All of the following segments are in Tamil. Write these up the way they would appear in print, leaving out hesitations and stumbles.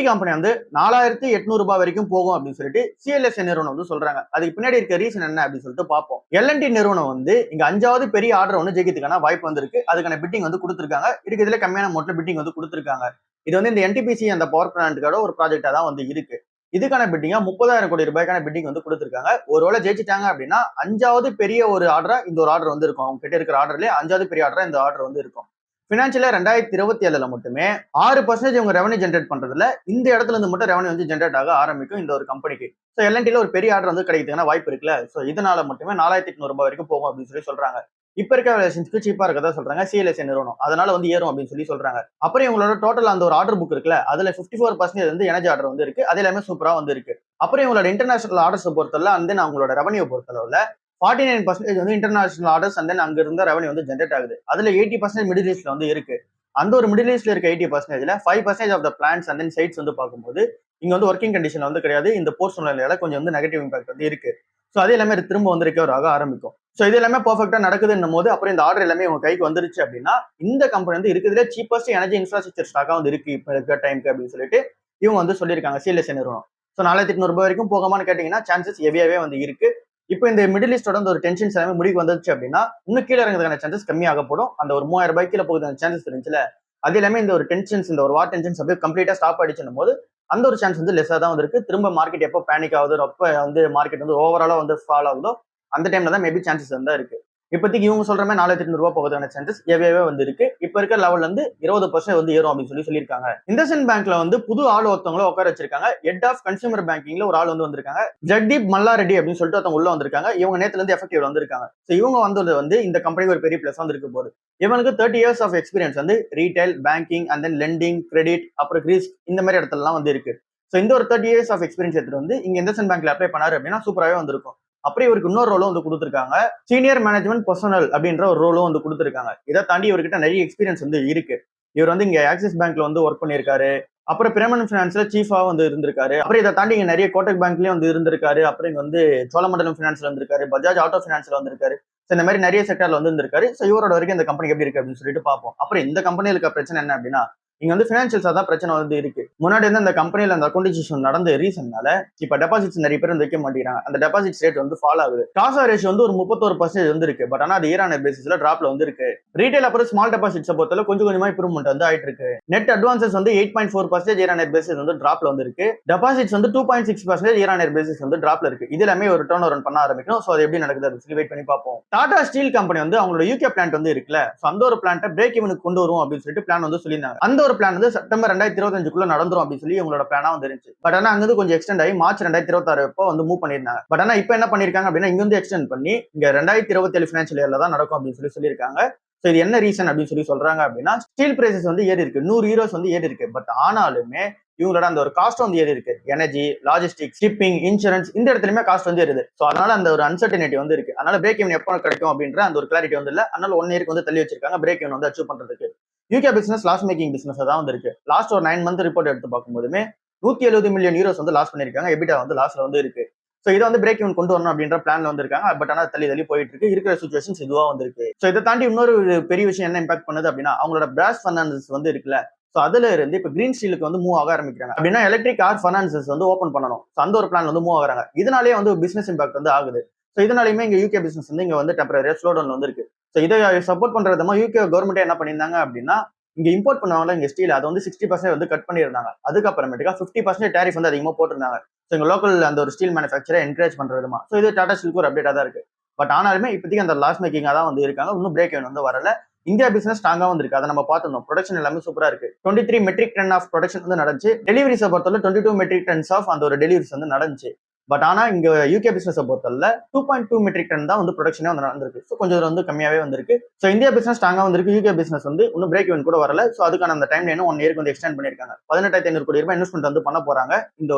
கம்பெனி வந்து 4800 வரைக்கும் போகும் அப்படின்னு சொல்லிட்டு சிஎல்எஸ்ஏ நிறுவனம் வந்து சொல்றாங்க. அதுக்கு பின்னாடி இருக்க ரீசன் என்ன அப்படின்னு சொல்லிட்டு பார்ப்போம். எல்என்டி நிறுவனம் வந்து இங்க 5வது பெரிய ஆர்டர் வந்து ஜெயிக்கிறதுக்கான வாய்ப்பு வந்திருக்கு. அதுக்கான பிட்டிங் வந்து கொடுத்திருக்காங்க. இதுல கம்மியான அமௌண்ட்ல பிட்டிங் வந்து கொடுத்திருக்காங்க. இது வந்து இந்த என்டிபிசி அந்த பவர் பிளான்ட்டுக்கான ஒரு ப்ராஜெக்டா தான் வந்து இருக்கு. இதுக்கான பிட்டிங்கா 30,000 கோடி ரூபாய்க்கான பிட்டிங் வந்து கொடுத்திருக்காங்க. ஒருவேளை ஜெயிச்சிட்டாங்க அப்படின்னா 5வது பெரிய ஒரு ஆர்டரா இந்த ஒரு ஆர்டர் வந்து இருக்கும். அவங்க கிட்ட இருக்கிற ஆர்டர்லயே 5வது பெரிய ஆர்டரா இந்த ஆர்டர் வந்து இருக்கும். பினான்சியலா 2027ல மட்டுமே 6% இவங்க ரெவன்யூ ஜென்ரேட் பண்றதுல இந்த இடத்துல இருந்து மட்டும் ரெவன்யூ வந்து ஜென்ரேட் ஆக ஆரம்பிக்கும் இந்த ஒரு கம்பெனிக்கு. ஸோ எல்என்டில ஒரு பெரிய ஆர்டர் வந்து கிடைக்கிறதுக்கான வாய்ப்பு இருக்குல்ல. ஸோ இதனால மட்டுமே 4800 வரைக்கும் போகும் அப்படின்னு சொல்லி சொல்றாங்க. இப்ப இருக்க வேலேஷன்ஸ்க்கு சீப்பா இருக்கதா சொல்றாங்க சிஎல்எஸ்ஏ நிறுவனம். அதனால வந்து ஏறும் அப்படின்னு சொல்லி சொல்றாங்க. அப்புறம் இவங்களோட டோட்டல் அந்த ஒரு ஆர்டர் புக் இருக்குல்ல, அதுல 54% வந்து எனர்ஜி ஆர்டர் வந்து இருக்கு. அது எல்லாமே சூப்பரா வந்து இருக்கு. அப்புறம் இவங்களோட இன்டர்நேஷனல் ஆர்டர்ஸ் பொறுத்தவரை அண்ட் தென் அவங்களோட ரெவன்யூ பொறுத்தளவுல 49% வந்து இன்டர்நேஷனல் ஆர்டர்ஸ் அண்ட் தென் அங்க இருந்த ரெவன்யூ வந்து ஜென்ரேட் ஆகுது. அதுல 80% மிடில் ஈஸ்ட்ல வந்து இருக்கு. அந்த ஒரு மிடில் ஈஸ்ட்ல இருக்க 80%ல 5% of the plans and then sides வந்து பார்க்கும்போது இங்க வந்து ஒர்க்கிங் கண்டிஷன் வந்து கிடையாது. இந்த போர் சூழ்நிலையால கொஞ்சம் வந்து நெகட்டிவ் இம்பாக்ட் வந்து இருக்கு. ஸோ அது எல்லாமே திரும்ப வந்து ரிகவர் ஆக ஆரம்பிக்கும். ஸோ இது எல்லாமே பர்ஃபெக்டா நடக்குதுன்னும் போது அப்புறம் இந்த ஆர்டர் எல்லாமே உங்க கைக்கு வந்துருச்சு அப்படின்னா இந்த கம்பெனி வந்து இருக்கிறதுல சீப்பஸ்ட் எனர்ஜி இன்ஃப்ராஸ்ட்ரக்சர் ஸ்டாக்கா வந்து இருக்கு இப்ப இருக்கிற டைமுக்கு அப்படின்னு சொல்லிட்டு இவங்க வந்து சொல்லியிருக்காங்க சிஎல்எஸ்ஏ நிறுவனம். ஸோ 4800 வரைக்கும் போகமான்னு கேட்டீங்கன்னா சான்சஸ் ஹெவியாவே வந்து இருக்கு. இப்போ இந்த மிடில் ஈஸ்டோட அந்த ஒரு டென்ஷன்ஸ் எல்லாமே முடிவு வந்துச்சு அப்படின்னா இன்னும் கீழே இறங்குறதுக்கான சான்சஸ் கம்மியாகப்படும். அந்த ஒரு 3000 ரூபாய் கீழே போகுது சான்சஸ் இருந்துச்சுல, அது எல்லாமே இந்த ஒரு டென்ஷன்ஸ் இந்த ஒரு வார் டென்ஷன்ஸ் அப்படியே கம்ப்ளீட்டா ஸ்டாப் ஆயிடுச்சுன்னும் போது அந்த ஒரு சான்ஸ் வந்து லெஸ்ஸா தான் வந்து இருக்கு. திரும்ப மார்க்கெட் எப்போ பேனிக் ஆகுது, எப்போ வந்து மார்க்கெட் வந்து ஓவராலா வந்து ஃபால் ஆகுதோ அந்த டைம்ல தான் மேபி சான்சஸ் வந்து இருக்கு. இப்போதைக்கு இவங்க சொல்ற மாதிரி 4800 போகிறதுக்கான சான்சஸ் எவ்வளவே வந்து இருக்கு. இப்ப இருக்க லெவல்ல இருந்து 20% வந்து ஏறும் அப்படின்னு சொல்லியிருக்காங்க. இண்டஸ்இண்ட் பேங்க்ல வந்து புது ஆள் ஒருத்தவங்கள உட்கார வச்சிருக்காங்க. ஹெட் ஆஃப் கன்சூமர் பேங்கிங்ல ஒரு ஆள் வந்து வந்திருக்காங்க. ஜெக்தீப் மல்லாரெட்டி அப்படின்னு சொல்லிட்டு ஒருத்தவங்க உள்ள வந்திருக்காங்க. இவங்க நேத்துல இருந்து எஃபெக்டிவ் வந்திருக்காங்க. ஸோ இவங்க வந்தது வந்து இந்த கம்பெனிக்கு ஒரு பெரிய பிளஸ் வந்து இருக்க போகுது. இவனுக்கு 30 years ஆஃப் எக்ஸ்பீரியன்ஸ் வந்து retail, banking and then lending, credit, அப்புறம் ரிஸ்க் இந்த மாதிரி இடத்துலலாம் வந்து இருக்கு. ஸோ இந்த ஒரு 30 years ஆஃப் எக்ஸ்பீரியன்ஸ் எடுத்துட்டு வந்து இங்க இண்டஸ்இண்ட் பேங்க்ல அப்ளை பண்ணாரு அப்படின்னா சூப்பராகவே வந்திருக்கும். அப்புறம் இவருக்கு இன்னொரு ரோலும் வந்து கொடுத்துருக்காங்க. சீனியர் மேனேஜ்மெண்ட் பர்சனல் அப்படின்ற ஒரு ரோலும் வந்து கொடுத்துருக்காங்க. இதை தாண்டி இவர்கிட்ட நிறைய எக்ஸ்பீரியன்ஸ் வந்து இருக்கு. இவர் வந்து இங்க ஆக்சிஸ் பேங்க்ல வந்து ஒர்க் பண்ணியிருக்காரு. அப்புறம் பிரமணன் பினான்ஸ்ல சீஃபா வந்து இருந்திருக்காரு. அப்புறம் இதை தாண்டி இங்க நிறைய கோட்டக் பேங்க்லயும் வந்து இருந்திருக்காரு. அப்புறம் இங்க வந்து சோழமண்டலம் பினான்ஸ்ல வந்திருக்காரு, பஜாஜ் ஆட்டோ பினான்ஸ்ல வந்திருக்காரு. இந்த மாதிரி நிறைய செக்டர்ல வந்து இருந்திருக்காரு. ஸோ இவரோட வரைக்கும் இந்த கம்பெனி எப்படி இருக்கு அப்படின்னு சொல்லிட்டு பார்ப்போம். அப்புறம் இந்த கம்பெனியில் இருக்க பிரச்சனை என்ன அப்படின்னா இங்க வந்து பினான்சியல்ஸா தான் பிரச்சனை வந்து இருக்கு. முன்னாடி வந்து அந்த கம்பெனில அந்த அக்கௌண்டேஷன் நடந்த ரீசன்னால இப்ப டெபாசிட்ஸ் நிறைய பேர் வந்து வைக்க மாட்டேங்கிறாங்க. அந்த டெபாசிட் ரேட் வந்து ஃபால் ஆகுது. காசா ரேஷியோ வந்து ஒரு 31% வந்து இருக்கு. பட் ஆனா அது இயர் ஆன் இயர் பேசிஸ்ல டிராப்ல வந்து இருக்கு. ரீட்டைல் அப்புறம் ஸ்மால் டெபாசிட்ஸ் பொறுத்தவரை கொஞ்சம் கொஞ்சமா இம்ப்ரூவ்மெண்ட் வந்து ஆயிட்டு இருக்கு. நெட் அட்வான்சஸ் வந்து 8.4% இயர் ஆன் இயர் பேசிஸ் வந்து டிராப்ல வந்து இருக்கு. டெபாசிட்ஸ் வந்து 2.6% இயர் ஆன் இயர் பேசிஸ் வந்து டிராப்ல இருக்கு. இது எல்லாமே ஒரு டர்ன் ஓவர் பண்ண ஆரம்பிக்கணும். சோ அது எப்படி நடக்குது அப்படின்னு வெயிட் பண்ணி பார்ப்போம். டாடா ஸ்டீல் கம்பெனி வந்து அவங்களோட யூகே பிளான்ட் வந்து இருக்குல்ல, சோ அந்த ஒரு பிளான்ட்டை பிரேக் ஈவனுக்கு கொண்டு வரும் அப்படின்னு சொல்லிட்டு பிளான் வந்து சொல்லியிருந்தாங்க. அந்த ஒரு பிளான் வந்து செப்டம்பர் 2025 நடந்துரும் அப்படின்னு சொல்லி உங்களோட பிளானா வந்து இருந்துச்சு. பட் ஆனா அங்க கொஞ்சம் எக்ஸ்டெண்ட் ஆகி மார்ச் 2026 அப்போ வந்து மூவ் பண்ணிருந்தாங்க. பட் ஆனா இப்போ என்ன பண்ணிருக்காங்க அப்படின்னா இங்க வந்து எக்ஸ்டெண்ட் பண்ணி இங்க 2027 ஃபினான்ஷியல் இயர்ல தான் நடக்கும் அப்படின்னு சொல்லியிருக்காங்க. சோ இது என்ன ரீசன் அப்படின்னு சொல்றாங்க அப்படின்னா ஸ்டீல் பிரைசஸ் வந்து ஏறி இருக்கு. 100 யூரோஸ் வந்து ஏறி இருக்கு. பட் ஆனாலுமே இவங்களோட அந்த ஒரு காஸ்ட் வந்து ஏறி இருக்கு. எனர்ஜி, லாஜிஸ்டிக்ஸ், ஷிப்பிங், இன்சூரன்ஸ் இந்த இடத்துலயுமே காஸ்ட் வந்து ஏறுது. சோ அதனால அந்த ஒரு அன்சர்டனிட்டி வந்து இருக்கு. அதனால பிரேக் ஈவன் எப்போ கிடைக்கும் அப்படின்ற அந்த ஒரு கிளாரிட்டி வந்து இல்ல. அதனால 1 இயருக்கு வந்து தள்ளி வச்சிருக்காங்க பிரேக் ஈவன் வந்து அச்சீவ் பண்றதுக்கு. UK business loss making business தான் வந்து இருக்கு. லாஸ்ட் ஒரு 9 மந்த் ரிப்போர்ட் எடுத்து பார்க்கும்போதுமே 170 மில்லியன் யூரோஸ் வந்து லாஸ் பண்ணிருக்காங்க. எபிட்டா வந்து லாஸ்ல வந்து இருக்கு. சோ இதை வந்து பிரேக் ஈவன் கொண்டு வரணும் அப்படின்ற பிளான்ல வந்திருக்காங்க. பட் ஆனா தள்ளி போயிட்டு இருக்கு. இருக்கிற சிச்சுவேஷன்ஸ் இதுவா வந்திருக்கு. சோ இதை தாண்டி இன்னொரு பெரிய விஷயம் என்ன இம்பாக்ட் பண்ணுது அப்படின்னா அவங்களோட பிராஸ் ஃபைனான்சஸ் வந்து இருக்குல்ல, சோ அதுல இருந்து இப்ப கிரீன் ஸ்டீலுக்கு வந்து மூவ் ஆக ஆரம்பிக்கிறாங்க. அப்படின்னா எலக்ட்ரிக் கார் ஃபைனான்சஸ் வந்து ஓப்பன் பண்ணணும். சோ அந்த ஒரு பிளான் வந்து மூவ் ஆகுறாங்க. இதனாலேயே வந்து பிசினஸ் இம்பாக்ட் வந்து ஆகுது. சோ இதனாலயுமே இங்க யூகே பிசினஸ் வந்து இங்க வந்து டெம்பரரியா ஸ்லோ டவுன் வந்து இருக்கு. சோ இதை சப்போர்ட் பண்ற விதமா யூகே கவர்மெண்ட் என்ன பண்ணியிருந்தாங்க அப்படின்னா இங்க இம்போர்ட் பண்ணுவாங்க இங்க ஸ்டீல் அதை வந்து 60% வந்து கட் பண்ணியிருந்தாங்க. அதுக்கப்புறமேட்டுக்கா 50% டேரிஃப் வந்து அதிகமா போட்டிருந்தாங்க. ஸோ இங்க லோக்கல் அந்த ஒரு ஸ்டீல் மேனுஃபேக்சரை என்கரேஜ் பண்ற விதமா. ஸோ இது டாடா ஸ்டீலுக்கு ஒரு அப்டேட்டா தான் இருக்கு. பட் ஆனாலுமே இப்போதைக்கு அந்த லாஸ் மேக்கிங்கா தான் வந்து இருக்காங்க. இன்னும் பிரேக் வந்து வரல. இந்தியா பிசினஸ் ஸ்ட்ராங்கா வந்து இருக்கு. அதை நம்ம பார்த்துருந்தோம். ப்ரொடக்ஷன் எல்லாமே சூப்பரா இருக்கு. 23 மெட்ரிக் டன் ஆஃப் ப்ரொடக்ஷன் வந்து நடந்துச்சு. டெலிவரிஸை பொறுத்தவரை 22 மெட்ரிக் டன்ஸ் ஆஃப் அந்த ஒரு டெலிவரிஸ் வந்து நடந்துச்சு. பட் ஆனா இங்க யூகே பிசினஸ் பொறுத்தவரை 2.2 மெட்ரிக் டன் தான் வந்து ப்ரொடக்ஷனே வந்து நடந்திருக்கு. ஸோ கொஞ்சம் வந்து கம்மியாவே வந்திருக்கு. ஸோ இந்தியா பிசினஸ் ஸ்ட்ராங்கா வந்திருக்கு. யூகே பிசினஸ் வந்து இன்னும் பிரேக் ஈவன் கூட வரல. ஸோ அதுக்கான அந்த டைம் லைனும் 1 இயருக்கு வந்து எக்ஸ்டெண்ட் பண்ணிருக்காங்க. 18,500 கோடி ரூபாய் இன்வெஸ்ட்மெண்ட் வந்து பண்ண போறாங்க. இந்த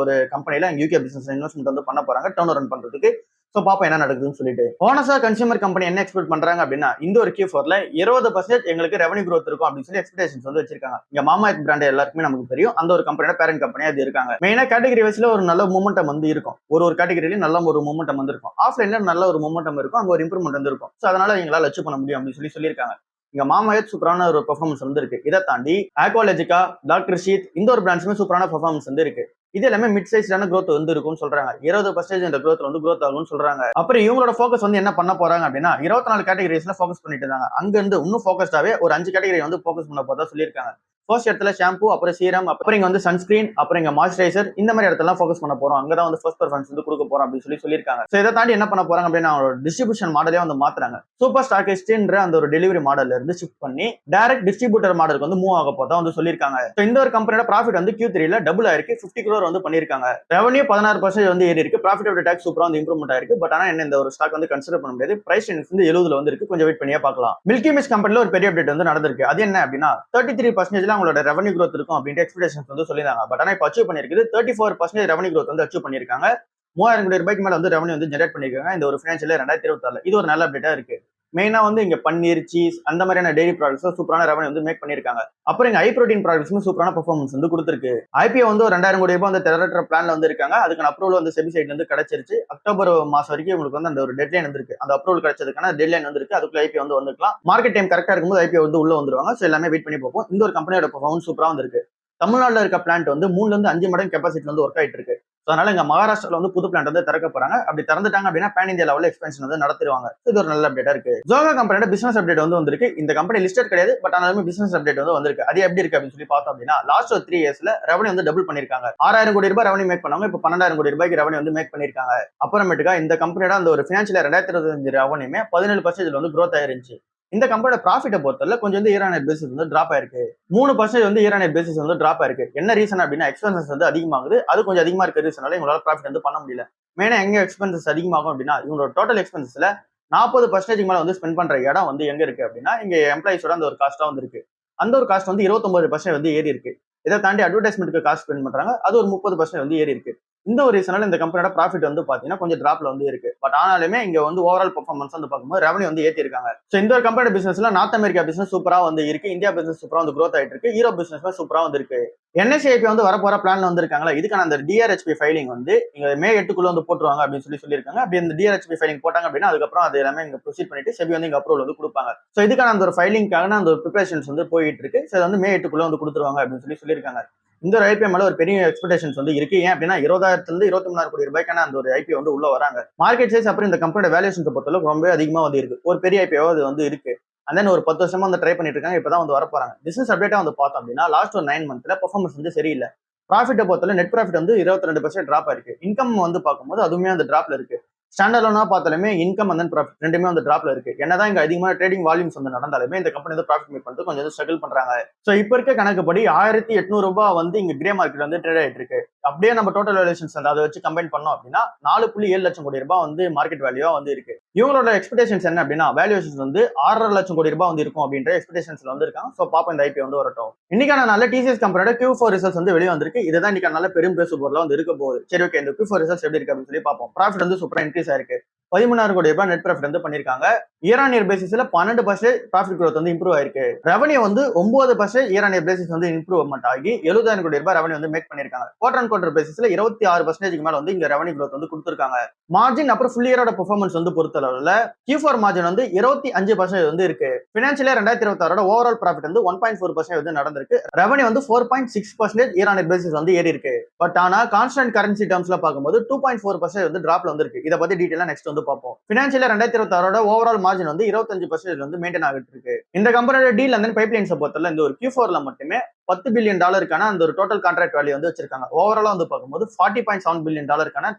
ஒரு கம்பெனில யூகே பிசினஸ் இன்வெஸ்ட்மெண்ட் வந்து பண்ண போறாங்க டர்ன் ஓவர் பண்றதுக்கு. சோ பாப்போம் என்ன நடக்குதுன்னு சொல்லிட்டு. ஓனஸா கன்சூமர் கம்பெனி என்ன எக்ஸ்பெக்ட் பண்றாங்க அப்படின்னா இந்த ஒரு Q4ல 20% எங்களுக்கு ரெவன்யூ growth இருக்கும் அப்படின்னு சொல்லி எக்ஸ்பெக்டேஷன்ஸ் வந்து வச்சிருக்காங்க. இங்க மாமா எர்த் பிராண்ட் எல்லாருக்குமே நமக்கு தெரியும். அந்த ஒரு கம்பெனியோட பேரண்ட் கம்பெனியா அது இருக்காங்க. மெயினா கேட்டகரி வைஸ்ல ஒரு நல்ல மூமெண்டம் வந்து இருக்கும். ஒரு கேட்டகரியில நல்ல ஒரு மூமெண்டம் வந்து இருக்கும். ஆஃப்லைன்ல நல்ல ஒரு மூமெண்டம் இருக்கும். அங்க ஒரு இம்ப்ரூவ்மெண்ட் வந்து இருக்கும். சோ அதனால எங்களால அச்சீவ் பண்ண முடியும் அப்படின்னு சொல்லியிருக்காங்க. இங்க மாமாயத் சூப்பரான ஒரு பெர்ஃபார்மன்ஸ் வந்து இருக்கு. இதை தாண்டி ஆக்வாலஜிகா, டாக்டர் ஷீத் இந்த ஒரு பிராண்ட்ஸுமே சூப்பரான பெர்ஃபார்மன்ஸ் வந்து இருக்கு. இது எல்லாமே மிட் சைஸ்டான growth வந்து இருக்கும்னு சொல்றாங்க. 20% இந்த growth வந்து growth ஆகும்னு சொல்றாங்க. அப்புறம் இவங்களோட ஃபோக்கஸ் வந்து என்ன பண்ண போறாங்க அப்படின்னா 24 கேட்டகரிஸ்ல ஃபோக்கஸ் பண்ணிட்டு இருந்தாங்க. அங்க இருந்து இன்னும் ஃபோக்கஸ்டாவே ஒரு 5 கேட்டகரி வந்து ஃபோக்கஸ் பண்ண போறதா சொல்லியிருக்காங்க. ஃபர்ஸ்ட் இடத்துல ஷாம்பு, அப்புறம் சீரம், அப்புறம் இங்க வந்து சன்ஸ்கிரீன், அப்புறம் இங்க மாய்ஸ்சரைசர் இந்த மாதிரி இடத்துல ஃபோக்கஸ் பண்ண போறோம். அங்கதான் வந்து ஃபர்ஸ்ட் ப்ரிஃபரன்ஸ் வந்து கொடுக்க போறோம் அப்படின்னு சொல்லியிருக்காங்க. சோ இதை தாண்டி என்ன பண்ண போறாங்க அப்படின்னா அவங்களோட டிஸ்ட்ரிபியூஷன் மாடலே வந்து மாத்துறாங்க. சூப்பர் ஸ்டாக்கிஸ்ட்ன்ற அந்த ஒரு டெலிவரி மாடல்ல இருந்து ஷிஃப்ட் பண்ணி டைரக்ட் டிஸ்ட்ரிபியூட்டர் மாடலுக்கு வந்து மூவ் ஆக போதா வந்து சொல்லியிருக்காங்க. சோ இந்த ஒரு கம்பெனியோட ப்ராஃபிட் வந்து Q3 ல டபுள் ஆயிருக்கு. 50 crore வந்து பண்ணிருக்காங்க. ரெவன்யூ 16% வந்து ஏறி இருக்கு. ப்ராஃபிட் ஆஃப்டர் டாக்ஸ் சூப்பரா வந்து இம்ப்ரூவ்மெண்ட் ஆயிருக்கு. பட் ஆனா என்ன இந்த ஒரு ஸ்டாக் வந்து கன்சிடர் பண்ண முடியாது. பிரைஸ் வந்து 70 வந்து இருக்கு. கொஞ்சம் வெயிட் பண்ணியே பார்க்கலாம். மில்கி மிஸ்ட் கம்பெனில ஒரு பெரிய அப்டேட் வந்து நடந்திருக்கு. அது என்ன அப்படின்னா 33% அவங்களோட ரெவன்யூ growth இருக்கும் அப்படின்ட்டு எக்ஸ்பெக்டேஷன்ஸ் வந்து சொல்லிருந்தாங்க. பட் ஆனா இப்ப அச்சீவ் பண்ணிருக்குது 34% ரெவன்யூ growth வந்து அச்சீவ் பண்ணிருக்காங்க. 3000 கோடி ரூபாய்க்கு மேல வந்து ரெவன்யூ வந்து ஜெனரேட் பண்ணிருக்காங்க இந்த ஒரு ஃபினான்ஷியல் 2026. இது ஒரு நல்ல அப்டேட்டா இருக்கு. மெயினா வந்து இங்க பன்னீர், சீஸ் அந்த மாதிரியான டெய்ரி ப்ராடக்ட்ஸ் சூப்பரான ரெவன்யூ வந்து மேக் பண்ணிருக்காங்க. அப்புறம் இங்க ஹை ப்ரோட்டீன் ப்ராடக்ட்ஸும் சூப்பரான பெர்ஃபார்மன்ஸ் வந்து கொடுத்திருக்கு. ஐபிஓ வந்து ஒரு 2000 கோடி ரூபாய் வந்து திரட்டுற பிளான்ல வந்து இருக்காங்க. அதுக்கான அப்ரூவல் வந்து செபி சைட்ல இருந்து கிடைச்சிருச்சு. அக்டோபர் மாசம் வரைக்கும் உங்களுக்கு வந்து அந்த ஒரு டெட்லைன் வந்து இருக்கு. அந்த அப்ரூவல் கிடைச்சதுக்கான டெட்லைன் வந்து இருக்கு. அதுக்குள்ள ஐபிஓ வந்து வந்துக்கலாம். மார்க்கெட் டைம் கரெக்டா இருக்கும்போது ஐபிஓ வந்து உள்ள வந்துருவாங்க. சோ எல்லாமே வெயிட் பண்ணி பார்ப்போம். இந்த ஒரு கம்பெனியோட பெர்ஃபார்மன்ஸ் சூப்பரா வந்து இருக்கு. தமிழ்நாடுல இருக்க பிளான்ட் வந்து 3ல இருந்து 5 மடங்கு கெப்பாசிட்டி வந்து ஒர்க் ஆயிட்டு இருக்கு. அதனால இங்க மகாராஷ்டிரால வந்து புது பிளான்ட் வந்து திறக்க போறாங்க. அப்படி திறந்துட்டாங்க அப்படின்னா பேன் இந்தியா லெவல்ல எக்ஸ்பென்ஷன் வந்து நடத்திடுவாங்க. இது ஒரு நல்ல அப்டேட்டா இருக்கு. ஜோகா கம்பெனியோட பிசினஸ் அப்டேட் வந்து வந்திருக்கு. இந்த கம்பெனி லிஸ்டட் கிடையாது. பட் ஆனாலுமே பிசினஸ் அப்டேட் வந்து வந்திருக்கு. அது எப்படி இருக்கு அப்படின்னு சொல்லி பார்த்தோம் அப்படின்னா லாஸ்ட் ஒரு 3 இயர்ஸ்ல ரெவன்யூ வந்து டபுள் பண்ணிருக்காங்க. 6000 கோடி ரூபாய் ரெவன்யூ மேக் பண்ணாங்க. இப்போ 12000 கோடி ரூபாய்க்கு ரெவன்யூ வந்து மேக் பண்ணிருக்காங்க. அப்புறமேட்டுக்கா இந்த கம்பெனியோட அந்த ஒரு பினான்சியல் 2025 ரெவன்யூமே 17% வந்து growth ஆயிருந்துச்சு. இந்த கம்பெனியோட ப்ராஃபிட்டை பொறுத்தவரை கொஞ்சம் வந்து இயர் ஆன் இயர் பேசிஸ் வந்து டிராப் ஆயிருக்கு. 3% வந்து இயர் ஆன் இயர் பேசிஸ் வந்து டிராப் ஆயிருக்கு. என்ன ரீசன் அப்படின்னா எக்ஸ்பென்சஸ் வந்து அதிகமாகுது. அது கொஞ்சம் அதிகமா இருக்க ரீசனால இவங்களால ப்ராஃபிட் வந்து பண்ண முடியல. மெயினா எங்க எக்ஸ்பென்சஸ் அதிகமாகும் அப்படின்னா இவங்களோட டோட்டல் எக்ஸ்பென்சஸ்ல 40% மேல வந்து ஸ்பெண்ட் பண்ற இடம் வந்து எங்க இருக்கு அப்படின்னா இங்க எம்ப்ளாயிஸோட அந்த ஒரு காஸ்டா வந்து இருக்கு. அந்த ஒரு காஸ்ட் வந்து 29% வந்து ஏறி இருக்கு. இதை தாண்டி அட்வர்டைஸ்மெண்ட்டுக்கு காஸ்ட் ஸ்பெண்ட் பண்றாங்க. அது ஒரு 30% வந்து ஏறி இருக்கு. இந்த ஒரு ரீசனால இந்த கம்பெனியோட ப்ராஃபிட் வந்து பாத்தீங்கன்னா கொஞ்சம் டிராப்ல வந்து இருக்கு. பட் ஆனாலுமே இங்க வந்து ஓவரால் பெர்ஃபார்மன்ஸ் வந்து பார்க்கும்போது ரெவன்யூ வந்து ஏத்தி இருக்காங்க. சோ இந்த ஒரு கம்பெனி பிசினஸ்ல நார்த் அமெரிக்கா பிசினஸ் சூப்பரா வந்து இருக்கு. இந்தியா பிசினஸ் சூப்பரா வந்து growth ஆயிட்டு இருக்கு. யூரோப் பிசினஸ் சூப்பரா வந்து இருக்கு. NSE வந்து வரப்போற பிளான்ல வந்து இருக்காங்களா இதுக்கான அந்த DRHP ஃபைலிங் வந்து இங்க மே 8க்குள்ள வந்து போட்டுருவாங்க அப்படின்னு சொல்லியிருக்காங்க. அப்படி இந்த DRHP ஃபைலிங் போட்டாங்க அப்படின்னா அதுக்கப்புறம் அது எல்லாமே இங்க ப்ரொசீட் பண்ணிட்டு செபி வந்து இங்க அப்ரூவல் வந்து கொடுப்பாங்க. சோ இதுக்கான அந்த ஒரு ஃபைலிங்கான அந்த ஒரு ப்ரிப்பரேஷன்ஸ் வந்து போயிட்டு இருக்கு. சோ வந்து மே 8க்குள்ள வந்து கொடுத்துருவாங்க அப்படின்னு சொல்லியிருக்காங்க. இந்த ஒரு ஐபிஓ மேல ஒரு பெரிய எக்ஸ்பெக்டேஷன்ஸ் வந்து இருக்கு. ஏன் அப்படின்னா 20,000 இருந்து 23,000 கோடி ரூபாய்க்கான அந்த ஒரு ஐபிஓ வந்து உள்ள வராங்க. மார்க்கெட் சைஸ் அப்புறம் இந்த கம்பெனியோட வேல்யூஷன் பொறுத்தளவு ரொம்ப அதிகமா வந்து இருக்கு. ஒரு பெரிய ஐபிஓ அது வந்து இருக்கு. அண்ட் தென் ஒரு 10 வருஷமா வந்து ட்ரை பண்ணிட்டு இருக்காங்க. இப்பதான் வந்து வர போறாங்க. பிசினஸ் அப்டேட்டா வந்து பார்த்தோம் அப்படின்னா லாஸ்ட் ஒரு 9 மந்த்ல பெர்ஃபார்மன்ஸ் வந்து சரியில்லை. ப்ராஃபிட்டை பொறுத்தவரை நெட் ப்ராஃபிட் வந்து 22% டிராப் ஆயிருக்கு. இன்கம் வந்து பார்க்கும்போது அதுவுமே அந்த டிராப்ல இருக்கு. ஸ்டாண்டர்லோனா பார்த்தாலுமே இன்கம் அண்ட் ப்ராஃபிட் ரெண்டுமே வந்து டிராப்ல இருக்கு. என்னதான் இங்க அதிகமான ட்ரேடிங் வால்யூம்ஸ் வந்து நடந்தாலுமே இந்த கம்பெனி வந்து ப்ராஃபிட் மேக் பண்ணிட்டு கொஞ்சம் ஸ்ட்ரகிள் பண்றாங்க. சோ இப்ப இருக்க கணக்குப்படி 1800 ரூபாய் வந்து இங்க கிரே மார்க்கெட் வந்து ட்ரேட் ஆயிட்டு இருக்கு. அப்படியே நம்ம டோட்டல் வேல்யூஷன்ஸ் அதை வச்சு கம்பைன் பண்ணோம் அப்படின்னா 4.7 லட்சம் கோடி ரூபாய் வந்து மார்க்கெட் வேல்யூவா வந்து இருக்கு. இவங்களோட எக்ஸ்பெக்டேஷன்ஸ் என்ன அப்படின்னா வேல்யூஷன்ஸ் வந்து 6.5 லட்சம் கோடி ரூபாய் வந்து இருக்கும் அப்படின்ற எக்ஸ்பெக்டேஷன்ஸ்ல வந்து இருக்காங்க. சோ பாப்போம் இந்த ஐபிஓ வந்து வரட்டும். இன்னைக்கான நல்ல TCS கம்பெனியோட Q4 ரிசல்ட்ஸ் வந்து வெளியே வந்திருக்கு. இதுதான் இன்னைக்கு நல்ல பெரும் பேசு பொருளா வந்து இருக்க போகுது. சரி ஓகே இந்த Q4 ரிசல்ட்ஸ் எப்படி இருக்கு அப்படின்னு சொல்லி பார்ப்போம். ப்ராஃபிட் வந்து சூப்பரா இன்க்ரீஸ் ஆயிருக்கு. 13,000 கோடி ரூபாய் நெட் ப்ராஃபிட் வந்து பண்ணிருக்காங்க. இயர் ஆன் இயர் பேசிஸ்ல 12% ப்ராஃபிட் growth வந்து இம்ப்ரூவ் ஆயிருக்கு. ரெவன்யூ வந்து 9% இயர் ஆன் இயர் பேசிஸ் வந்து இம்ப்ரூவ்மெண்ட் ஆகி 70,000 கோடி ரூபாய் ரெவன்யூ வந்து மேக் பண்ணிருக்காங்க. குவார்டர் ஆன் குவார்டர் பேசிஸ்ல 26% மேல வந்து இங்க ரெவன்யூ growth வந்து கொடுத்திருக்காங்க. மார்ஜின் அப்புறம் ஃபுல் இயரோட பெர்ஃபார்மன்ஸ் வந்து பொறுத்தளவுல Q4 மார்ஜின் வந்து 25% வந்து இருக்கு. பினான்சியல் 2026 ஓவரால் ப்ராஃபிட் வந்து 1.4% வந்து நடந்திருக்கு. ரெவன்யூ வந்து 4.6% இயர் ஆன் இயர் பேசிஸ் வந்து ஏறி இருக்கு. பட் ஆனா கான்ஸ்டன்ட் கரன்சி டர்ம்ஸ்ல பார்க்கும்போது 2.4% வந்து டிராப்ல வந்து இருக்கு. இத பத்தி டீடைலா நெக்ஸ்ட் வந்து பார்ப்போம். பினான்சியல் 2026 ஓவரால் மார்ஜின் வந்து 25% வந்து மெயின்டைன் ஆகிட்டு இருக்கு. இந்த கம்பெனியோட டீல் அண்ட் பைப்லைன்ஸ் பொறுத்தவரை இந்த ஒரு Q4ல மட்டுமே $10 பில்லியன் அந்த ஒரு டோட்டல் கான்ட்ராக்ட் வேல்யூ வந்து வச்சிருக்காங்க. ஓவராலா வந்து பார்க்கும்போது $40.7 பில்லியன்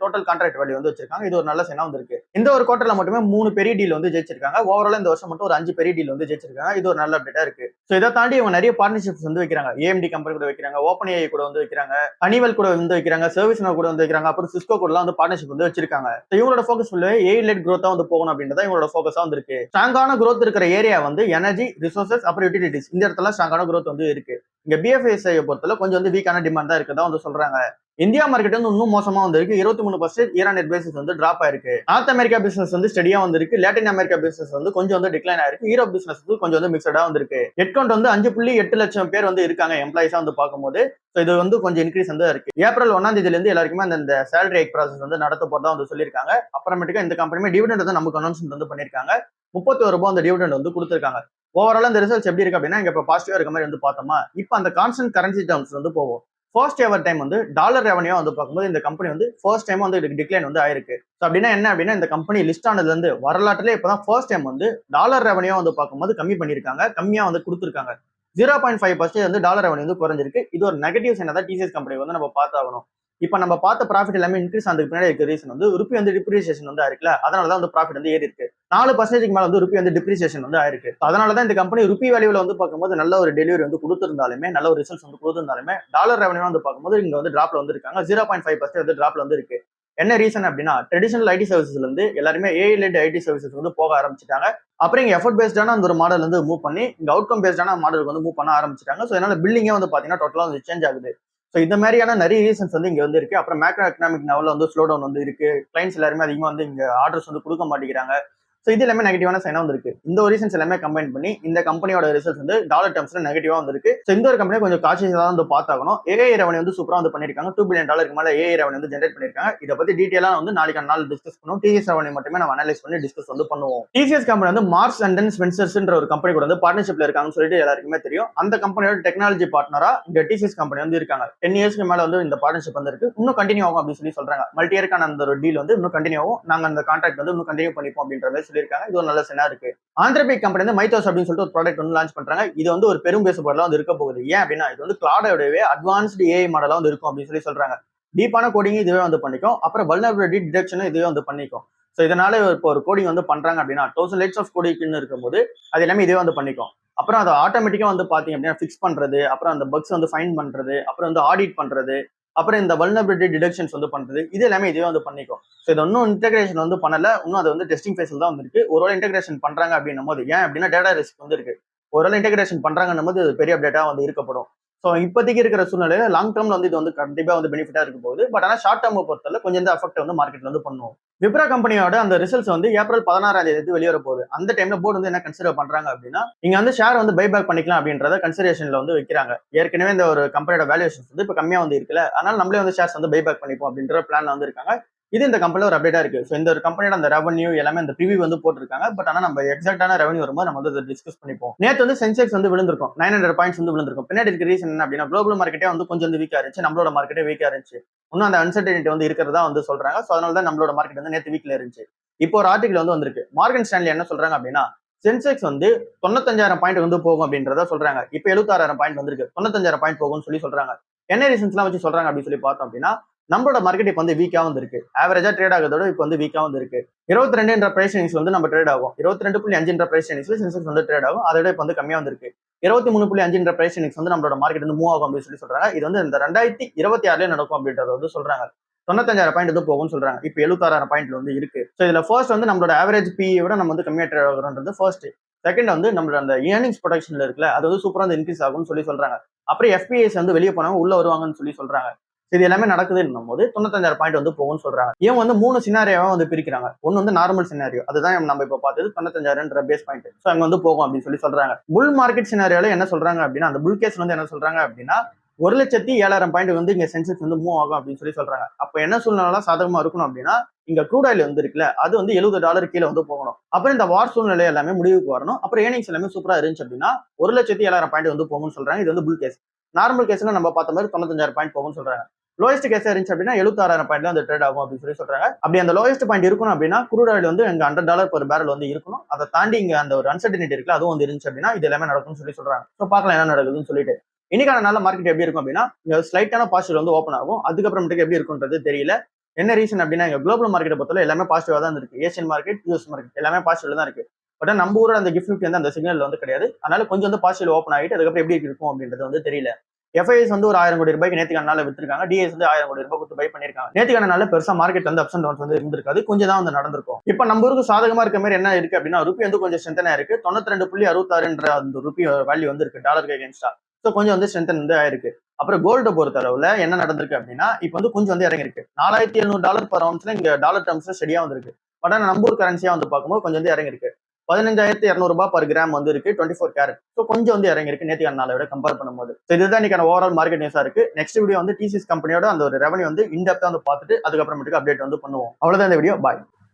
டோட்டல் கான்ட்ராக்ட் வேல்யூ வந்து வச்சிருக்காங்க. இது ஒரு நல்ல சைனா வந்து இருக்கு. இந்த ஒரு குவார்டர்ல மட்டுமே 3 பெரிய டீல் வந்து ஜெயிச்சிருக்காங்க. ஓவராலா இந்த வருஷம் மட்டும் ஒரு 5 பெரிய டீல் வந்து ஜெயிச்சிருக்காங்க. இது ஒரு நல்ல அப்டேட்டா இருக்கு. சோ இதை தாண்டி இவங்க நிறைய பார்ட்னர்ஷிப்ஸ் வந்து வைக்கிறாங்க. AMD கம்பெனி கூட வைக்கிறாங்க, OpenAI கூட வந்து வைக்கிறாங்க, ஹனிவெல் கூட வந்து வைக்கிறாங்க, சர்வீஸ் நவ் கூட வந்து வைக்கிறாங்க, அப்புறம் சிஸ்கோ கூட வந்து பார்ட்னர்ஷிப் வந்து வச்சிருக்காங்க. இவங்களோட ஃபோக்கஸ் ஃபுல்லா AI லெட் growth வந்து போகணும் அப்படின்றத இவங்களோட ஃபோக்கஸா வந்து இருக்கு. ஸ்ட்ராங்கான growth இருக்கிற ஏரியா வந்து எனர்ஜி, ரிசோர்சஸ் அப்புறம் யூட்டிலிட்டிஸ் இந்த இடத்துல ஸ்ட்ராங்கான growth வந்து இருக்கு. இங்க BFSI பொறுத்தல கொஞ்சம் வந்து வீக்கான டிமாண்ட் தான் இருக்கதா வந்து சொல்றாங்க. இந்தியா மார்க்கெட் வந்து இன்னும் மோசமா வந்து இருக்கு. 23% இயர் ஆன் இயர் பேசிஸ் வந்து டிராப் ஆயிருக்கு. நார்த் அமெரிக்கா பிசினஸ் வந்து ஸ்டெடியா வந்து இருக்கு. லேட்டின் அமெரிக்கா பிசினஸ் வந்து கொஞ்சம் வந்து டிக்ளைன் ஆயிருக்கு. யூரோப் பிசினஸ் வந்து கொஞ்சம் வந்து மிக்சடா வந்து இருக்கு. ஹெட் கவுண்ட் வந்து 5.8 லட்சம் பேர் வந்து இருக்காங்க எம்ப்ளாயிஸா வந்து பார்க்கும்போது. இது வந்து கொஞ்சம் இன்க்ரீஸ் வந்து இருக்கு. ஏப்ரல் 1ஆம் தேதியில இருந்து எல்லாருக்குமே அந்த சேலரி ஹைக் ப்ராசஸ் வந்து நடத்த போறதா வந்து சொல்லியிருக்காங்க. அப்புறமேட்டுக்கு இந்த கம்பெனியுமே டிவிடெண்ட் வந்து நமக்கு அனௌன்ஸ்மெண்ட் வந்து பண்ணிருக்காங்க. 31 ரூபாய் அந்த டிவிடெண்ட் வந்து கொடுத்திருக்காங்க. ஓவரால் அந்த ரிசல்ட்ஸ் எப்படி இருக்கு அப்படின்னா இங்க இப்போ பாசிட்டிவா இருக்க மாதிரி வந்து பார்த்தோமா, இப்போ அந்த கான்ஸ்டன்ட் கரன்சி டேர்ம்ஸ் வந்து போவோம். ஃபர்ஸ்ட் எவர் டைம் வந்து டாலர் ரெவன்யூ வந்து பார்க்கும்போது இந்த கம்பெனி வந்து ஃபர்ஸ்ட் டைம் வந்து டிக்ளைன் வந்து ஆயிருக்கு. ஸோ அப்படின்னா என்ன அப்படின்னா இந்த கம்பெனி லிஸ்ட் ஆனதுல இருந்து வரலாற்றிலே இப்பதான் ஃபர்ஸ்ட் டைம் வந்து டாலர் ரெவன்யூ வந்து பார்க்கும்போது கம்மி பண்ணிருக்காங்க, கம்மியா வந்து கொடுத்துருக்காங்க. 0.5% வந்து டாலர் ரெவன்யூ வந்து குறைஞ்சிருக்கு. இது ஒரு நெகட்டிவ் சைனா தான் டிசிஎஸ் கம்பெனி வந்து நம்ம பார்த்தாகணும். இப்ப நம்ம பார்த்த ப்ராஃபிட் எல்லாமே இன்க்ரீஸ் ஆனதுக்கு பின்னாடி இருக்க ரீசன் வந்து ருப்பி வந்து டிப்ரிசியேஷன் வந்து ஆயிருக்குல, அதனாலதான் வந்து ப்ராஃபிட் வந்து ஏறி இருக்கு. 4% மேல வந்து ருப்பி வந்து டிப்ரிசியேஷன் வந்து ஆயிருக்கு. அதனாலதான் இந்த கம்பெனி ருப்பி வேல்யூல வந்து பார்க்கும்போது நல்ல ஒரு டெலிவரி வந்து கொடுத்திருந்தாலுமே, நல்ல ஒரு ரிசல்ட்ஸ் வந்து கொடுத்திருந்தாலுமே, டாலர் ரெவன்யூ வந்து பார்க்கும்போது இங்க வந்து டிராப்ல வந்து இருக்காங்க. 0.5% வந்து டிராப்ல வந்து இருக்கு. என்ன ரீசன் அப்படின்னா ட்ரெடிஷனல் ஐடி சர்வீசஸ்ல இருந்து எல்லாருமே ஏஐ லெட் ஐடி சர்வீசஸ் வந்து போக ஆரம்பிச்சிட்டாங்க. அப்புறம் இங்க எஃபர்ட் பேஸ்டான அந்த ஒரு மாடல் வந்து மூவ் பண்ணி இங்க அவுட்கம் பேஸ்டான மாடலுக்கு வந்து மூவ் பண்ண ஆரம்பிச்சிட்டாங்க. ஸோ அதனால பில்லிங்கே வந்து பாத்தீங்கன்னா டோட்டலா வந்து சேஞ்ச் ஆகுது. ஸோ இந்த மாதிரியான நிறைய ரீசன்ஸ் வந்து இங்க வந்து இருக்கு. அப்புறம் மேக்ரோ எக்கனாமிக் லெவலில் வந்து ஸ்லோ டவுன் வந்து இருக்கு. கிளைண்ட்ஸ் எல்லாருமே அதிகமாக வந்து இங்க ஆர்டர்ஸ் வந்து கொடுக்க மாட்டேங்கிறாங்க. ஸோ இது எல்லாமே நெகட்டிவான சைனா வந்து இருக்கு. இந்த ஒரு ரீசன்ஸ் எல்லாமே கம்பைன் பண்ணி இந்த கம்பெனியோட ரிசல்ட்ஸ் வந்து டாலர் டேர்ம்ஸ்ல நெகட்டிவா வந்து இருக்கு. ஸோ இந்த ஒரு கம்பெனி கொஞ்சம் கான்ஷியஸா வந்து பார்த்தாகணும். ஏஐ ரெவன்யூ வந்து சூப்பரா வந்து பண்ணிருக்காங்க. $2 பில்லியன் மேல ஏஐ ரெவன்யூ வந்து ஜென்ரேட் பண்ணிருக்காங்க. இதை பத்தி டீடைலா வந்து நாளைக்கு நாள் டிஸ்கஸ் பண்ணுவோம். டிசிஎஸ் ரெவன்யூ மட்டுமே நம்ம அனலைஸ் பண்ணி டிஸ்கஸ் வந்து பண்ணுவோம். டிசிஎஸ் கம்பெனி வந்து மார்க்ஸ் அண்ட் ஸ்பென்சர்ஸ்ன்ற ஒரு கம்பெனி கூட வந்து பார்ட்னர்ஷிப்ல இருக்காங்கன்னு சொல்லிட்டு எல்லாருக்குமே தெரியும். அந்த கம்பெனியோட டெக்னாலஜி பார்ட்னரா இந்த டிசிஎஸ் கம்பெனி வந்து இருக்காங்க. 10 இயர்ஸ்க்கு மேல வந்து இந்த பார்ட்னர்ஷிப் வந்து இருக்கு. இன்னும் கண்டினியூ ஆகும் அப்படின்னு சொல்லி சொல்றாங்க. மல்டி இயர்க்கான அந்த ஒரு டீல் வந்து இன்னும் கண்டினியூ ஆகும். நாங்க அந்த கான்ட்ராக்ட் வந்து இன்னும் கண்டினியூ பண்ணிப்போம் அப்படின்ற மாதிரி சொல்லியிருக்காங்க. இது ஒரு நல்ல செனா இருக்கு. ஆந்திரபிக் கம்பெனி வந்து மைத்தோஸ் அப்படின்னு சொல்லிட்டு ஒரு ப்ராடக்ட் வந்து லான்ச் பண்றாங்க. இது வந்து ஒரு பெரும் பேசுபொருளா வந்து இருக்க போகுது. ஏன் அப்படின்னா இது வந்து கிளாடோடவே அட்வான்ஸ்டு ஏஐ மாடலா வந்து இருக்கும் அப்படின்னு சொல்லி சொல்றாங்க. டீப்பான கோடிங் இதுவே வந்து பண்ணிக்கும். அப்புறம் வல்னரபிலிட்டி டிடெக்ஷனும் இதுவே வந்து பண்ணிக்கும். ஸோ இதனால இப்போ ஒரு கோடிங் வந்து பண்றாங்க அப்படின்னா 1000 லைட்ஸ் ஆஃப் கோடிங்னு இருக்கும்போது அது எல்லாமே இதுவே வந்து பண்ணிக்கும். அப்புறம் அதை ஆட்டோமேட்டிக்கா வந்து பாத்தீங்க அப்படின்னா ஃபிக்ஸ் பண்றது, அப்புறம் அந்த பக்ஸ் வந்து ஃபைண்ட் பண்றது, அப்புறம் வந்து ஆடிட் பண்றது, அப்புறம் இந்த வல்னரபிலிட்டி டிடெக்ஷன்ஸ் வந்து பண்றது, இது எல்லாமே இதுவே வந்து பண்ணிக்கும். ஸோ இது இன்னும் இன்டெகிரேஷன் வந்து பண்ணல, இன்னும் அது வந்து டெஸ்டிங் ஃபேஸ்ல தான் வந்து ஒருவேளை இன்டெகிரேஷன் பண்றாங்க அப்படின்னும் போது ஏன் அப்படின்னா டேட்டா ரிஸ்க் வந்து இருக்கு. ஒருவேளை இன்டெகிரேஷன் பண்றாங்கன்னும் போது பெரிய அப்டேட்டா வந்து இருக்கப்படும். ஸோ இப்போதைக்கு இருக்கிற சூழ்நிலையில லாங் டேர்ம்ல வந்து இது வந்து கண்டிப்பா வந்து பெனிஃபிட்டா இருக்க போகுது. பட் ஆனால் ஷார்ட் டேர்ம் பொறுத்தவரை கொஞ்சம் இந்த அஃபெக்ட் வந்து மார்க்கெட்ல வந்து பண்ணுவோம். விப்ரா கம்பெனியோட அந்த ரிசல்ட்ஸ் வந்து ஏப்ரல் 16 வெளியேற போகுது. அந்த டைம்ல போர்டு வந்து என்ன கன்சிடர் பண்றாங்க அப்படின்னா இங்க வந்து ஷேர் வந்து பைபேக் பண்ணிக்கலாம் அப்படின்றத கன்சிடரேஷன்ல வந்து வைக்கிறாங்க. ஏற்கனவே இந்த ஒரு கம்பெனியோட வேல்யூஷன்ஸ் வந்து இப்போ கம்மியா வந்து இருக்குல்ல, அதனால நம்மளே வந்து ஷேர்ஸ் வந்து பைபேக் பண்ணிப்போம் அப்படின்ற பிளான்ல வந்து இருக்காங்க. இது இந்த கம்பெனில ஒரு அப்டேட்டா இருக்கு. ஸோ இந்த ஒரு கம்பெனியோட அந்த ரெவன்யூ எல்லாமே இந்த ப்ரிவியூ வந்து போட்டிருக்காங்க. பட் ஆனால் நம்ம எக்ஸாக்டான ரெவன்யூ வரும்போது நம்ம வந்து டிஸ்கஸ் பண்ணிப்போம். நேற்று வந்து சென்செக்ஸ் வந்து விழுந்திருக்கும், 900 பாயிண்ட்ஸ் வந்து விழுந்திருக்கும். பின்னாடி இருக்க ரீசன் என்ன அப்படின்னா குளோபல் மார்க்கெட்டே வந்து கொஞ்சம் வந்து வீக்கா இருந்துச்சு, நம்மளோட மார்க்கெட்டே வீக்கா இருந்துச்சு. இன்னும் அந்த அன்சர்டனிட்டி வந்து இருக்கிறதா வந்து சொல்றாங்க. ஸோ அதனால தான் நம்மளோட மார்க்கெட் வந்து நேற்று வீக்ல இருந்துச்சு. இப்போ ஒரு ஆர்டிகல் வந்து வந்திருக்கு. மார்கன் ஸ்டான்லி என்ன சொல்றாங்க அப்படின்னா சென்செக்ஸ் வந்து 95,000 பாயிண்ட் வந்து போகும் அப்படின்றத சொல்றாங்க. இப்போ 76,000 பாயிண்ட் வந்திருக்கு, 95,000 பாயிண்ட் போகும்னு சொல்லி சொல்றாங்க. என்ன ரீசன்ஸ்லாம் வச்சு சொல்றாங்க அப்படின்னு சொல்லி பார்த்தோம் அப்படின்னா நம்மளோட மார்க்கெட் இப்போ வந்து வீக்கா வந்து இருக்கு. ஆவரேஜா ட்ரேட் ஆகிறதோட இப்போ வந்து வீக்கா வந்து இருக்கு. 22 பிரைஸ் ரேஞ்ச் வந்து நம்ம ட்ரேட் ஆகும். 22.5 பிரைஸ் ரேஞ்ச்ல சென்செக்ஸ் வந்து ட்ரேட் ஆகும். அதோட இப்போ வந்து கம்மியா வந்து இருக்கு. 23.5 பிரைஸ் ரேஞ்ச் வந்து நம்மளோட மார்க்கெட் வந்து மூவ் ஆகும் அப்படின்னு சொல்லி சொல்றாங்க. இது வந்து இந்த 2026 நடக்கும் அப்படின்றத வந்து சொல்றாங்க. 95,000 பாயிண்ட் வந்து போகும்னு சொல்றாங்க. இப்போ 76,000 பாயிண்ட்ல வந்து இருக்கு. ஸோ இதுல ஃபர்ஸ்ட் வந்து நம்மளோட ஆவரேஜ் பி விட நம்ம வந்து கம்மியா ட்ரேட் ஆகுறோன்றது ஃபர்ஸ்ட். செகண்ட் வந்து நம்மளோட அந்த ஏர்னிங்ஸ் ப்ரொடக்ஷன்ல இருக்குல்ல, அது வந்து சூப்பரா வந்து இன்க்ரீஸ் ஆகும்னு சொல்லி சொல்றாங்க. அப்புறம் எஃபிஐஸ் வந்து வெளியே போனவங்க உள்ள வருவாங்கன்னு சொல்லி சொல்றாங்க. இது எல்லாமே நடக்குதுன்னும் போது 95,000 பாயிண்ட் வந்து போகும்னு சொல்றாங்க. இவங்க வந்து 3 சினாரியாவா வந்து பிரிக்கிறாங்க. ஒன்னு வந்து நார்மல் சினாரியோ, அதுதான் நம்ம இப்ப பார்த்தது 95,000 பேஸ் பாயிண்ட். ஸோ அங்க வந்து போகும் அப்படின்னு சொல்லி சொல்றாங்க. புல் மார்க்கெட் சினாரியோல என்ன சொல்றாங்க அப்படின்னா அந்த புல் கேஸ் வந்து என்ன சொல்றாங்க அப்படின்னா 1,07,000 பாயிண்ட் வந்து இங்க சென்செக்ஸ் வந்து மூவ் ஆகும் அப்படின்னு சொல்லி சொல்றாங்க. அப்ப என்ன சூழ்நிலை சாதகமா இருக்கணும் அப்படின்னா இங்க க்ரூட் ஆயில் வந்து இருக்குல்ல, அது வந்து $70 கீழே வந்து போகணும். அப்புறம் இந்த வார் சூழ்நிலை எல்லாமே முடிவுக்கு வரணும். அப்புறம் ஏர்னிங்ஸ் எல்லாமே சூப்பரா இருந்துச்சு அப்படின்னா 1,07,000 பாயிண்ட் வந்து போகும்னு சொல்றாங்க. இது வந்து புல் கேஸ். நார்மல் கேஸ்ல நம்ம பார்த்த மாதிரி 95,000 பாயிண்ட் போகும்னு சொல்றாங்க. லோயஸ்ட் கேஸ் இருந்துச்சு அப்படின்னா 76,000 பாயிண்ட் அந்த ட்ரேட் ஆகும் அப்படின்னு சொல்லி சொல்றாங்க. அப்படி அந்த லோயஸ்ட் பாயிண்ட் இருக்கணும் அப்படின்னா க்ரூட் ஆயில் வந்து இங்க $100 per பேரல் வந்து இருக்கணும். அதை தாண்டி இங்க அந்த ஒரு அன்சர்டனிட்டி இருக்குல்ல, அதுவும் வந்து இருந்துச்சு அப்படின்னா இது எல்லாமே நடக்கும்னு சொல்லி சொல்றாங்க. ஸோ பார்க்கலாம் என்ன நடக்குதுன்னு சொல்லிட்டு. இன்னைக்கான நாள் மார்க்கெட் எப்படி இருக்கும் அப்படின்னா இங்க ஸ்லைட்டான பாசிட்டிவ் வந்து ஓப்பன் ஆகும். அதுக்கப்புறமேட்டுக்கு எப்படி இருக்குன்றது தெரியல. என்ன ரீசன் அப்படின்னா இங்க குளோபல் மார்க்கெட்டை பொறுத்தவரை எல்லாமே பாசிட்டிவா தான் இருக்கு. ஏசியன் மார்க்கெட், யூஎஸ் மார்க்கெட் எல்லாமே பாசிட்டிவ்ல தான் இருக்கு. பட் நம்ம ஊரோட அந்த கிஃப்ட் வந்து அந்த சிக்னல் வந்து கிடையாது. அதனால கொஞ்சம் வந்து பாசிட்டிவ் ஓப்பன் ஆகிட்டு அதுக்கப்புறம் எப்படி இருக்கும் அப்படின்றது வந்து தெரியல. எஃப்ஐஎஸ் வந்து ஒரு 1000 கோடி ரூபாய்க்கு நேற்றுக்கான நாள் வித்துருக்காங்க. டிஎஸ் வந்து 1000 கோடி ரூபாய் கொடுத்து பை பண்ணிருக்காங்க. நேற்றுக்கான நாள் பெருசா மார்க்கெட் வந்து அப்ஸ் அண்ட் டவுன்ஸ் வந்து இருந்திருக்காது, கொஞ்சம் தான் வந்து நடந்திருக்கும். இப்ப நம்ம ஊருக்கு சாதகமா இருக்க மாதிரி என்ன இருக்கு அப்படின்னா ருபி வந்து கொஞ்சம் ஸ்ட்ரென்தனா இருக்கு. 92.66 அந்த ருபி வேல்யூ வந்து இருக்கு டாலருக்கு அகைன்ஸ்டா. ஸோ கொஞ்சம் வந்து ஸ்ட்ரென்தன் வந்து ஆயிருக்கு. அப்புறம் கோல்டு பொறுத்த அளவுல என்ன நடந்திருக்கு அப்படின்னா இப்ப வந்து கொஞ்சம் வந்து இறங்கிருக்கு. $4,700 per ounce இங்க டாலர் டர்ம்ஸ்ல ஸ்டெடியா வந்துருக்கு. பட் ஆனா நம்ம ஊர் கரன்சியா வந்து பார்க்கும்போது கொஞ்சம் வந்து இறங்கிருக்கு. $15,200 per கிராம் வந்து இருக்கு 24 கேரட். ஸோ கொஞ்சம் வந்து இறங்கிருக்கு நேற்றுக்கான நாளை விட கம்பேர் பண்ணும்போது. ஸோ இதுதான் இன்னைக்கான ஓவரால் மார்க்கெட் நியூஸா இருக்கு. நெக்ஸ்ட் வீடியோ வந்து டிசிஎஸ் கம்பெனியோட அந்த ஒரு ரெவன்யூ வந்து இன்டெப்தா வந்து பார்த்துட்டு அதுக்கப்புறமேட்டுக்கு அப்டேட் வந்து பண்ணுவோம். அவ்வளவுதான் இந்த வீடியோ. பாய்.